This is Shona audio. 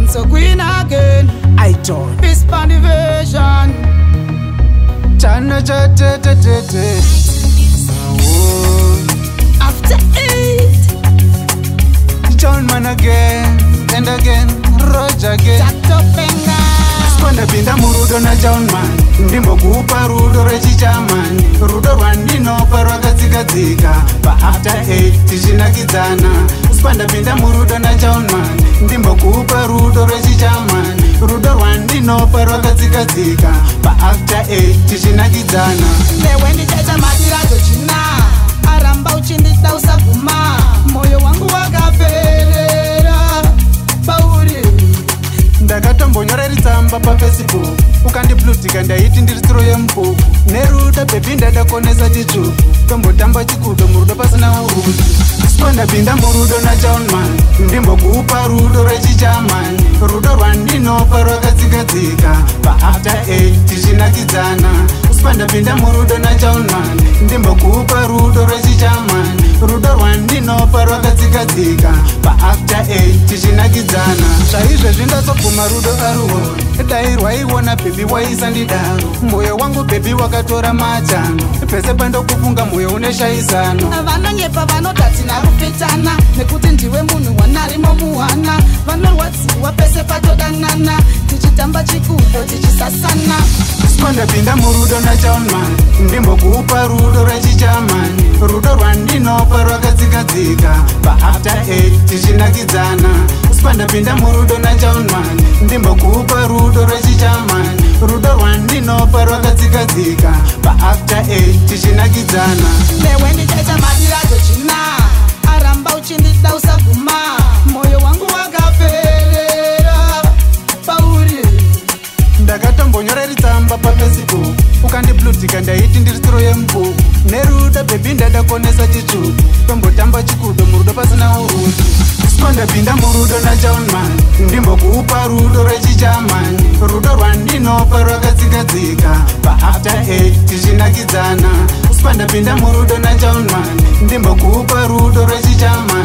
so queen again. I told This funny version. Chana cha te te te te. After 8 John man again and again, Roger again. Tato penga. Skwanda pinda murudo na John man. Ndimbo kupa rudo rechichaman. Rudo rwandino parwakatsika pa after 8 tichinakidzana. Skwanda pinda murudo na John man. Ndimbo kupa rudo rechichaman. Rudo rwandino parwakatsika pa after 8 tichinakidzana. Lewe ndichaita matirazo china. Aramba uchindita usaguma. Moyo wangu wakaperera pauri. Ndakatombonyora ritsamba paFacebook ukandiplutika ndaiti ndiri tsiro yemubuku neruda bebi ndadakonesa chichu tombotamba chikudo murudo pasina urudo ndapinda murudo naJohnman ndimbokupa rudo rechichaman rudo rwandinopa rwakatsikadzika paafter 8 tichinakidzana ndapinda murudo naJohnman ndimbokupa rudo rechichaman rudo rwandinopa rwakatsikadzika paafter 8 tichinakidzana zvaizvezvi ndazoguma rudo aruho dai rwaiona bebi waisandidaro moyo wangu bebi wakatora machano pese pandokufunga moyo uneshaisano vanonyepa vanodati narupitana nekuti ndiwe munhu wanarimo muhana vanorwadziwa pese patodanana tichitamba chikudo tichisasana ndapinda murudo naJohnman ndimbokupa rudo rechichaman rudo rwandinopa rwakatsikadzika paafter 8 tichinakidzana ndapinda murudo naJohnman ndimbokupa rudo rechichaman rudo rwandinopa rwakatsikadzika paafter 8 tichinakidzana newe ndichaita matirazo china aramba uchindida usaguma moyo wangu wakaperera pauri ndakatombonyora ritsamba paFacebook ukandiplutika ndaiti ndiri tsiro yemubuku nerudo bebi ndadakonesa chichu tombotamba chikudo murudo pasina urudo ndapinda murudo naJohnman ndimbokupa rudo rechichaman rudo rwandinopa rwakatsikadzika paafter 8 tichinakidzana ndapinda murudo naJohnman ndimbokupa rudo rechichaman